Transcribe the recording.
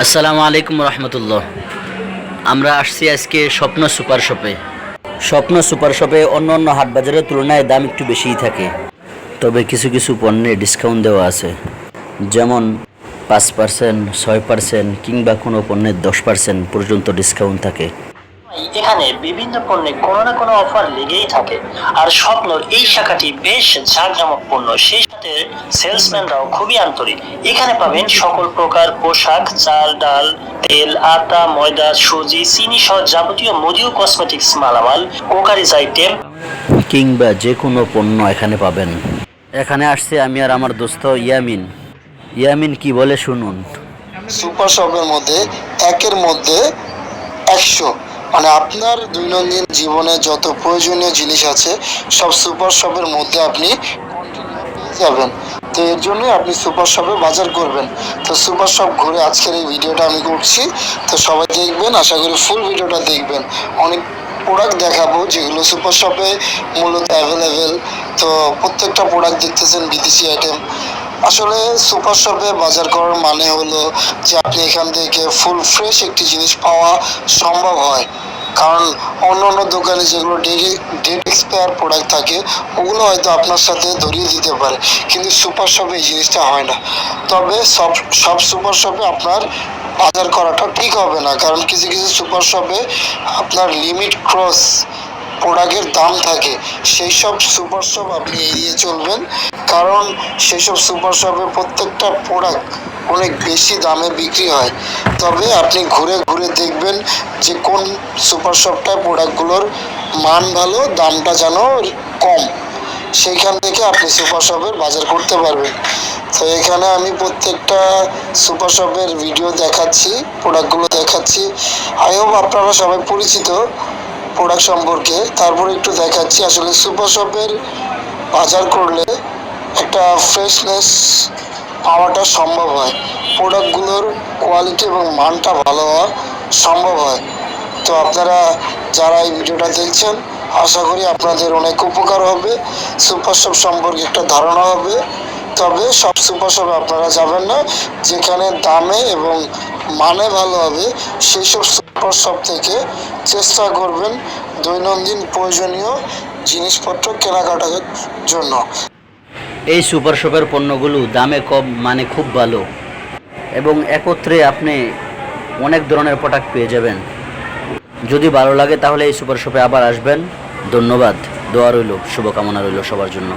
আসসালামু আলাইকুম রহমতুল্লাহ। আমরা আসছি আজকে স্বপ্ন সুপার শপে। স্বপ্ন সুপার শপে অন্য অন্য হাট বাজারের তুলনায় দাম একটু বেশিই থাকে, তবে কিছু কিছু পণ্যে ডিসকাউন্ট দেওয়া আছে, যেমন 5%, 6% কিংবা কোনো পণ্যের 10% পর্যন্ত ডিসকাউন্ট থাকে। এখানে বিভিন্ন পণ্যে কোনো না কোনো অফার লেগেই থাকে। আর স্বপ্নর এই শাখাটি বেশ জাঁকজমকপূর্ণ, সেই সাথে সেলসম্যানরাও খুবই আন্তরিক। এখানে পাবেন সকল প্রকার পোশাক, চাল, ডাল, তেল, আটা, ময়দা, সুজি, চিনি সহ যাবতীয় মুদি ও কসমেটিক্স মালামাল, কোকারিজ আইটেম কিংবা যে কোনো পণ্য এখানে পাবেন। এখানে আসছে আমি আর আমার দোস্ত ইয়ামিন। ইয়ামিন কি বলে শুনুন। সুপার শপের মধ্যে একের মধ্যে 100, মানে আপনার দৈনন্দিন জীবনে যত প্রয়োজনীয় জিনিস আছে সব সুপার শপের মধ্যে আপনি পেয়ে যাবেন। তো এর জন্য আপনি সুপার শপে বাজার করবেন। তো সুপার শপ ঘুরে আজকের এই ভিডিওটা আমি করছি, তো সবাই দেখবেন, আশা করি ফুল ভিডিওটা দেখবেন। অনেক প্রোডাক্ট দেখাবো যেগুলো সুপার শপে মূলত অ্যাভেলেবেল। তো প্রত্যেকটা প্রোডাক্ট দেখতেছেন বিদেশি আইটেম। আসলে সুপার শপে বাজার করার মানে হলো যে আপনি এখান থেকে ফুল ফ্রেশ একটি জিনিস পাওয়া সম্ভব হয়। কারণ অন্য অন্য দোকানে যেগুলো ডেট এক্সপায়ার প্রোডাক্ট থাকে ওগুলো হয়তো আপনার সাথে ধরিয়ে দিতে পারে, কিন্তু সুপার শপে এই জিনিসটা হয় না। তবে সব সব সুপার শপে আপনার বাজার করাটা ঠিক হবে না, কারণ কিছু কিছু সুপার শপে আপনার লিমিট ক্রস প্রোডাক্টের দাম থাকে। সেই সব সুপার শপ আপনি এড়িয়ে চলবেন, কারণ সেই সব সুপার শপে প্রত্যেকটা প্রোডাক্ট অনেক বেশি দামে বিক্রি হয়। তবে আপনি ঘুরে ঘুরে দেখবেন যে কোন সুপার শপটায় প্রোডাক্টগুলোর মান ভালো, দামটা যেন কম, সেইখান থেকে আপনি সুপার শপের বাজার করতে পারবেন। তো এখানে আমি প্রত্যেকটা সুপার শপের ভিডিও দেখাচ্ছি, প্রোডাক্টগুলো দেখাচ্ছি। আই হোপ আপনারা সবাই পরিচিত প্রোডাক্ট সম্পর্কে। তারপরে একটু দেখাচ্ছি আসলে সুপার শপের বাজার করলে একটা ফ্রেশনেস পাওয়াটা সম্ভব হয়, প্রোডাক্টগুলোর কোয়ালিটি এবং মানটা ভালো হওয়া সম্ভব হয়। তো আপনারা যারা এই ভিডিওটা দেখছেন, আশা করি আপনাদের অনেক উপকার হবে, সুপার শপ সম্পর্কে একটা ধারণা হবে। তবে সব সুপার শপে আপনারা যাবেন না, যেখানে দামে এবং মানে ভালো হবে সেই সব সুপার শপ থেকে চেষ্টা করবেন দৈনন্দিন প্রয়োজনীয় জিনিসপত্র কেনাকাটার জন্য। এই সুপার শপের পণ্যগুলো দামে কম, মানে খুব ভালো, এবং একত্রে আপনি অনেক ধরনের প্রোডাক্ট পেয়ে যাবেন। যদি ভালো লাগে তাহলে এই সুপার শপে আবার আসবেন। ধন্যবাদ, দোয়া রইল, শুভকামনা রইল সবার জন্য।